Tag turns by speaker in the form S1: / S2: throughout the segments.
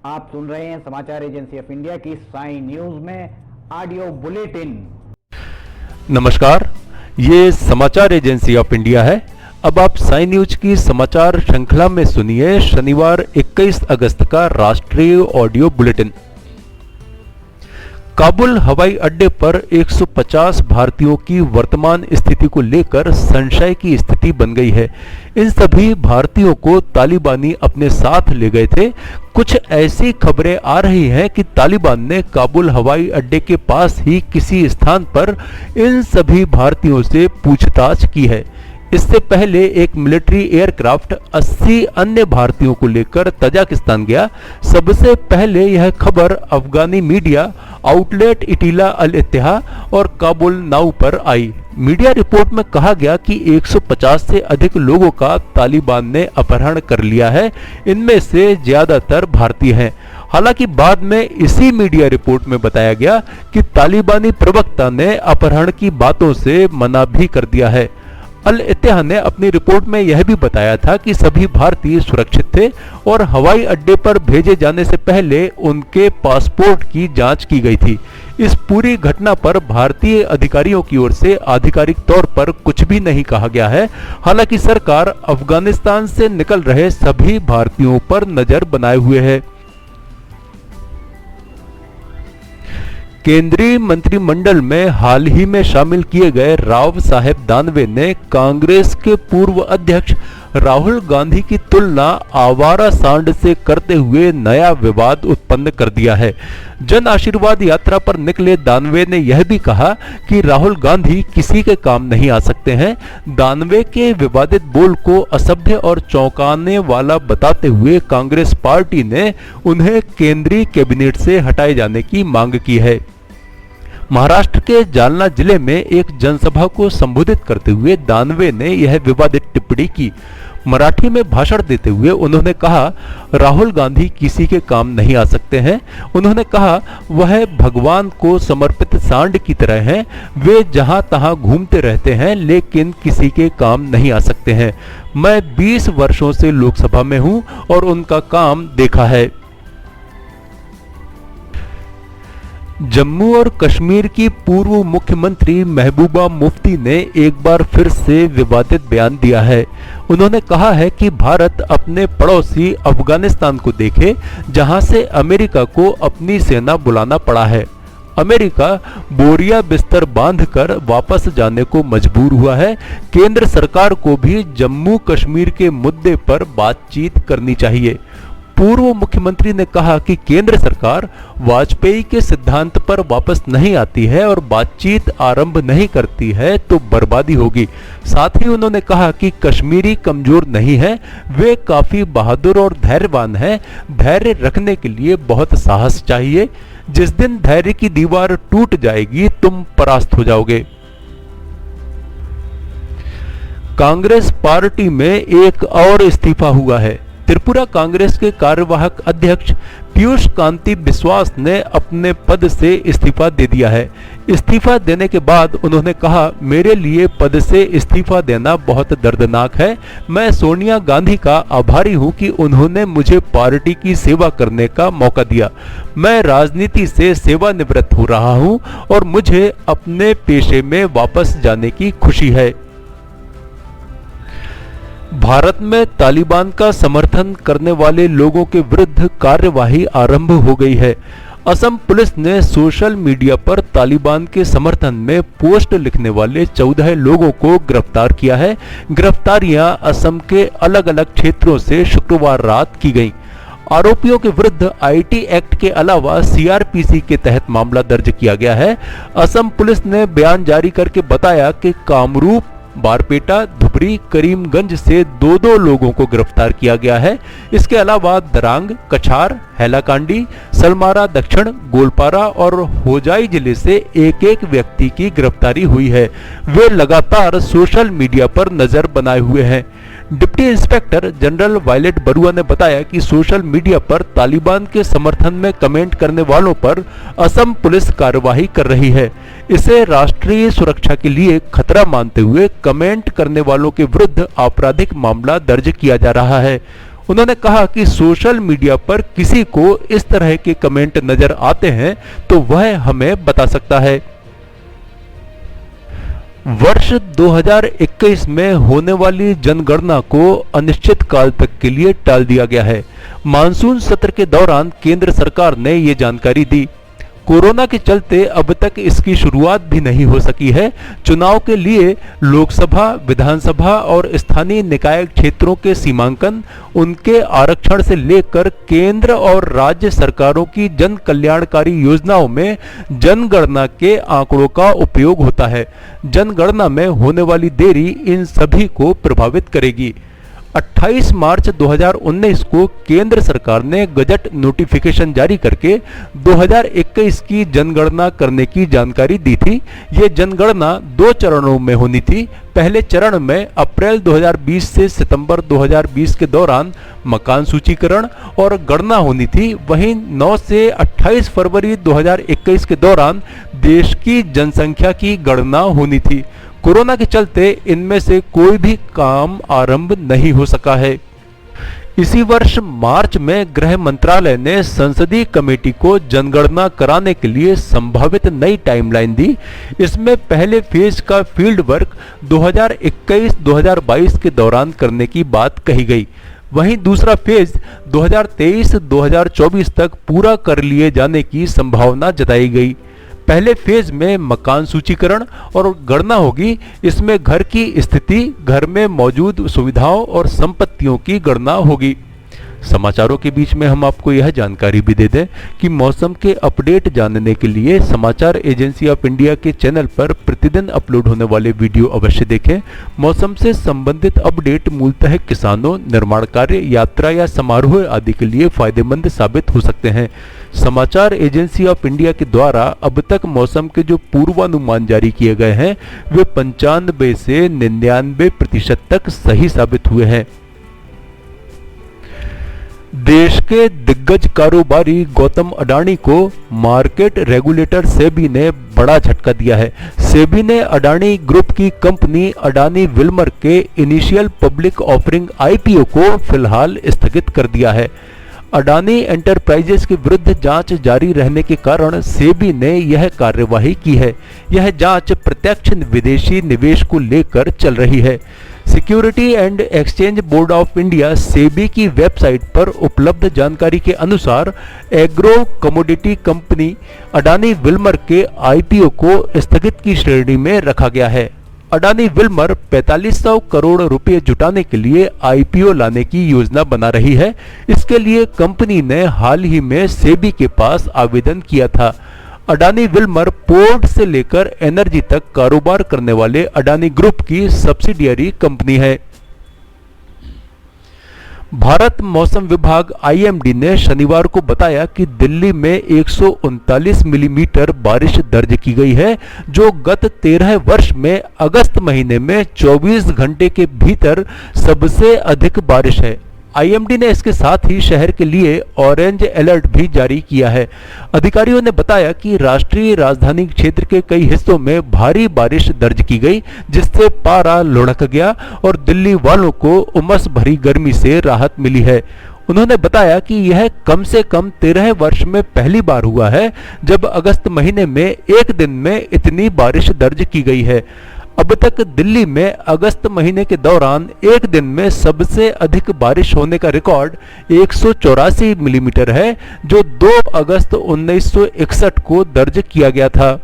S1: आप सुन रहे हैं समाचार एजेंसी ऑफ इंडिया की साई न्यूज में ऑडियो बुलेटिन।
S2: नमस्कार, ये समाचार एजेंसी ऑफ इंडिया है। अब आप साई न्यूज की समाचार श्रृंखला में सुनिए शनिवार 21 अगस्त का राष्ट्रीय ऑडियो बुलेटिन। काबुल हवाई अड्डे पर 150 भारतीयों की वर्तमान स्थिति को लेकर संशय की स्थिति बन गई है। इन सभी भारतीयों को तालिबानी अपने साथ ले गए थे। कुछ ऐसी खबरें आ रही हैं कि तालिबान ने काबुल हवाई अड्डे के पास ही किसी स्थान पर इन सभी भारतीयों से पूछताछ की है। इससे पहले एक मिलिट्री एयरक्राफ्ट 80 अन्य भारतीयों को लेकर तजाकिस्तान गया। सबसे पहले यह खबर अफगानी मीडिया आउटलेट इटिला अल इत्तेहाद और काबुल नाउ पर आई। मीडिया रिपोर्ट में कहा गया कि 150 से अधिक लोगों का तालिबान ने अपहरण कर लिया है। इनमें से ज्यादातर भारतीय हैं। हालांकि बाद में इसी मीडिया रिपोर्ट में बताया गया कि तालिबानी प्रवक्ता ने अपहरण की बातों से मना भी कर दिया है। अल इत्तेहाद ने अपनी रिपोर्ट में यह भी बताया था कि सभी भारतीय सुरक्षित थे और हवाई अड्डे पर भेजे जाने से पहले उनके पासपोर्ट की जांच की गई थी। इस पूरी घटना पर भारतीय अधिकारियों की ओर से आधिकारिक तौर पर कुछ भी नहीं कहा गया है। हालांकि सरकार अफगानिस्तान से निकल रहे सभी भारतीयों पर नजर बनाए हुए है। केंद्रीय मंत्रिमंडल में हाल ही में शामिल किए गए राव साहेब दानवे ने कांग्रेस के पूर्व अध्यक्ष राहुल गांधी की तुलना आवारा सांड से करते हुए नया विवाद उत्पन्न कर दिया है। जन आशीर्वाद यात्रा पर निकले दानवे ने यह भी कहा कि राहुल गांधी किसी के काम नहीं आ सकते हैं। दानवे के विवादित बोल को असभ्य और चौंकाने वाला बताते हुए कांग्रेस पार्टी ने उन्हें केंद्रीय कैबिनेट से हटाए जाने की मांग की है। महाराष्ट्र के जालना जिले में एक जनसभा को संबोधित करते हुए दानवे ने यह विवादित टिप्पणी की। मराठी में भाषण देते हुए उन्होंने कहा, राहुल गांधी किसी के काम नहीं आ सकते हैं। उन्होंने कहा, वह भगवान को समर्पित सांड की तरह हैं। वे जहां तहां घूमते रहते हैं लेकिन किसी के काम नहीं आ सकते हैं। मैं 20 वर्षों से लोकसभा में हूं और उनका काम देखा है। जम्मू और कश्मीर की पूर्व मुख्यमंत्री महबूबा मुफ्ती ने एक बार फिर से विवादित बयान दिया है। उन्होंने कहा है कि भारत अपने पड़ोसी अफगानिस्तान को देखे, जहां से अमेरिका को अपनी सेना बुलाना पड़ा है। अमेरिका बोरिया बिस्तर बांधकर वापस जाने को मजबूर हुआ है। केंद्र सरकार को भी जम्मू कश्मीर के मुद्दे पर बातचीत करनी चाहिए। पूर्व मुख्यमंत्री ने कहा कि केंद्र सरकार वाजपेयी के सिद्धांत पर वापस नहीं आती है और बातचीत आरंभ नहीं करती है तो बर्बादी होगी। साथ ही उन्होंने कहा कि कश्मीरी कमजोर नहीं है, वे काफी बहादुर और धैर्यवान हैं। धैर्य रखने के लिए बहुत साहस चाहिए। जिस दिन धैर्य की दीवार टूट जाएगी तुम परास्त हो जाओगे। कांग्रेस पार्टी में एक और इस्तीफा हुआ है। त्रिपुरा कांग्रेस के कार्यवाहक अध्यक्ष पीयूष कांति बिस्वास ने अपने पद से इस्तीफा दे दिया है। इस्तीफा देने के बाद उन्होंने कहा, मेरे लिए पद से इस्तीफा देना बहुत दर्दनाक है। मैं सोनिया गांधी का आभारी हूं कि उन्होंने मुझे पार्टी की सेवा करने का मौका दिया। मैं राजनीति से सेवानिवृत्त हो रहा हूं और मुझे अपने पेशे में वापस जाने की खुशी है। भारत में तालिबान का समर्थन करने वाले लोगों के विरुद्ध कार्यवाही आरंभ हो गई है। असम पुलिस ने सोशल मीडिया पर तालिबान के समर्थन में पोस्ट लिखने वाले 14 लोगों को गिरफ्तार किया है। गिरफ्तारियां असम के अलग अलग क्षेत्रों से शुक्रवार रात की गईं। आरोपियों के विरुद्ध आईटी एक्ट के अलावा सीआरपीसी के तहत मामला दर्ज किया गया है। असम पुलिस ने बयान जारी करके बताया कि कामरूप, बारपेटा, धुबरी, करीमगंज से 2 लोगों को गिरफ्तार किया गया है। इसके अलावा दरांग, कछार, हैलाकांडी, सलमारा दक्षिण, गोलपारा और होजाई जिले से एक व्यक्ति की गिरफ्तारी हुई है। वे लगातार सोशल मीडिया पर नजर बनाए हुए हैं। Deputy inspector general Violet Baruah ने बताया कि सोशल मीडिया पर तालिबान के समर्थन में कमेंट करने वालों पर असम पुलिस कार्रवाई कर रही है। इसे राष्ट्रीय सुरक्षा के लिए खतरा मानते हुए कमेंट करने वालों के विरुद्ध आपराधिक मामला दर्ज किया जा रहा है। उन्होंने कहा कि सोशल मीडिया पर किसी को इस तरह के कमेंट नजर आते हैं तो वह हमें बता सकता है। वर्ष 2021 में होने वाली जनगणना को अनिश्चित काल तक के लिए टाल दिया गया है। मानसून सत्र के दौरान केंद्र सरकार ने ये जानकारी दी। कोरोना के चलते अब तक इसकी शुरुआत भी नहीं हो सकी है। चुनाव के लिए लोकसभा, विधानसभा और स्थानीय निकाय क्षेत्रों के सीमांकन, उनके आरक्षण से लेकर केंद्र और राज्य सरकारों की जन कल्याणकारी योजनाओं में जनगणना के आंकड़ों का उपयोग होता है। जनगणना में होने वाली देरी इन सभी को प्रभावित करेगी। 28 मार्च 2019 को केंद्र सरकार ने गजट नोटिफिकेशन जारी करके 2021 की जनगणना करने की जानकारी दी थी। ये जनगणना 2 चरणों में होनी थी। पहले चरण में अप्रैल 2020 से सितंबर 2020 के दौरान मकान सूचीकरण और गणना होनी थी। वहीं 9 से 28 फरवरी 2021 के दौरान देश की जनसंख्या की गणना होनी थी। कोरोना के चलते इनमें से कोई भी काम आरंभ नहीं हो सका है। इसी वर्ष मार्च में गृह मंत्रालय ने संसदीय कमेटी को जनगणना कराने के लिए संभावित नई टाइमलाइन दी। इसमें पहले फेज का फील्ड वर्क 2021-2022 के दौरान करने की बात कही गई। वहीं दूसरा फेज 2023-2024 तक पूरा कर लिए जाने की संभावना जताई गई। पहले फेज में मकान सूचीकरण और गणना होगी। इसमें घर की स्थिति, घर में मौजूद सुविधाओं और संपत्तियों की गणना होगी। समाचारों के बीच में हम आपको यह जानकारी भी दे दें कि मौसम के अपडेट जानने के लिए समाचार एजेंसी ऑफ इंडिया के चैनल पर प्रतिदिन अपलोड होने वाले वीडियो अवश्य देखें। मौसम से संबंधित अपडेट मूलतः किसानों, निर्माण कार्य, यात्रा या समारोह आदि के लिए फायदेमंद साबित हो सकते हैं। समाचार एजेंसी ऑफ इंडिया के द्वारा अब तक मौसम के जो पूर्वानुमान जारी किए गए हैं वे 95 से 99% तक सही साबित हुए हैं। देश के दिग्गज कारोबारी गौतम अडानी को मार्केट रेगुलेटर सेबी ने बड़ा झटका दिया है। सेबी ने अडानी ग्रुप की कंपनी अडानी विल्मर के इनिशियल पब्लिक ऑफरिंग आईपीओ को फिलहाल स्थगित कर दिया है। अडानी एंटरप्राइजेस के विरुद्ध जांच जारी रहने के कारण सेबी ने यह कार्यवाही की है। यह जांच प्रत्यक्ष विदेशी निवेश को लेकर चल रही है। Security and exchange board of India SEBI की वेबसाइट पर उपलब्ध जानकारी के अनुसार agro commodity company Adani Wilmer के आईपीओ को स्थगित की श्रेणी में रखा गया है। अडानी विल्मर 4500 करोड़ रुपए जुटाने के लिए आईपीओ लाने की योजना बना रही है। इसके लिए कंपनी ने हाल ही में सेबी के पास आवेदन किया था। अडानी विल्मर पोर्ट से लेकर एनर्जी तक कारोबार करने वाले अडानी ग्रुप की सब्सिडियरी कंपनी है। भारत मौसम विभाग आईएमडी ने शनिवार को बताया कि दिल्ली में 139 मिलीमीटर बारिश दर्ज की गई है, जो गत 13 वर्ष में अगस्त महीने में 24 घंटे के भीतर सबसे अधिक बारिश है। आईएमडी ने इसके साथ ही शहर के लिए ऑरेंज अलर्ट भी जारी किया है। अधिकारियों ने बताया कि राष्ट्रीय राजधानी क्षेत्र के कई हिस्सों में भारी बारिश दर्ज की गई, जिससे पारा लुढ़क गया और दिल्ली वालों को उमस भरी गर्मी से राहत मिली है। उन्होंने बताया कि यह कम से कम 13 वर्ष में पहली बार हुआ है जब अगस्त महीने में एक दिन में इतनी बारिश दर्ज की गई है। अब तक दिल्ली में अगस्त महीने के दौरान एक दिन में सबसे अधिक बारिश होने का रिकॉर्ड 184 मिलीमीटर है, जो 2 अगस्त 1961 को दर्ज किया गया था।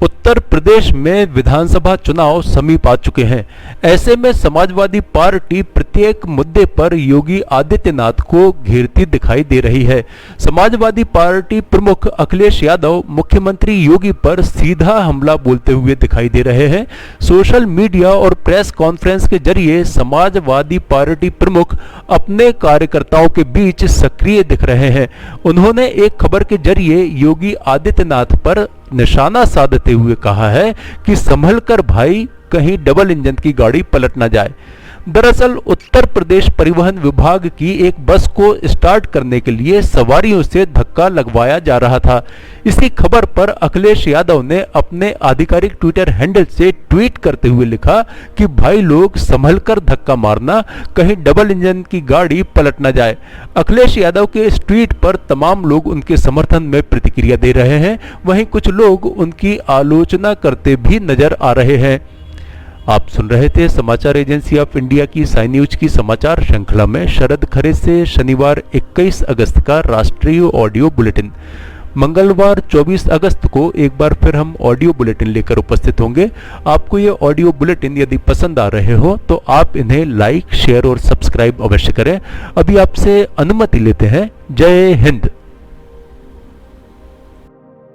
S2: उत्तर प्रदेश में विधानसभा चुनाव समीप आ चुके हैं। ऐसे में समाजवादी पार्टी प्रत्येक मुद्दे पर योगी आदित्यनाथ को घेरती दिखाई दे रही है। समाजवादी पार्टी प्रमुख अखिलेश यादव मुख्यमंत्री योगी पर सीधा हमला बोलते हुए दिखाई दे रहे हैं। सोशल मीडिया और प्रेस कॉन्फ्रेंस के जरिए समाजवादी पार्टी प्रमुख अपने कार्यकर्ताओं के बीच सक्रिय दिख रहे हैं। उन्होंने एक खबर के जरिए योगी आदित्यनाथ पर निशाना साधते हुए कहा है कि संभल कर भाई, कहीं डबल इंजन की गाड़ी पलट ना जाए। दरअसल उत्तर प्रदेश परिवहन विभाग की एक बस को स्टार्ट करने के लिए सवारियों से धक्का लगवाया जा रहा था। इसी खबर पर अखिलेश यादव ने अपने आधिकारिक ट्विटर हैंडल से ट्वीट करते हुए लिखा कि भाई लोग संभल कर धक्का मारना, कहीं डबल इंजन की गाड़ी पलट न जाए। अखिलेश यादव के इस ट्वीट पर तमाम लोग उनके समर्थन में प्रतिक्रिया दे रहे हैं, वहीं कुछ लोग उनकी आलोचना करते भी नजर आ रहे हैं। आप सुन रहे थे समाचार एजेंसी ऑफ इंडिया की साई न्यूज की समाचार श्रृंखला में शरद खरे से शनिवार 21 अगस्त का राष्ट्रीय ऑडियो बुलेटिन। मंगलवार 24 अगस्त को एक बार फिर हम ऑडियो बुलेटिन लेकर उपस्थित होंगे। आपको ये ऑडियो बुलेटिन यदि पसंद आ रहे हो तो आप इन्हें लाइक, शेयर और सब्सक्राइब अवश्य करें। अभी आपसे अनुमति लेते हैं। जय हिंद।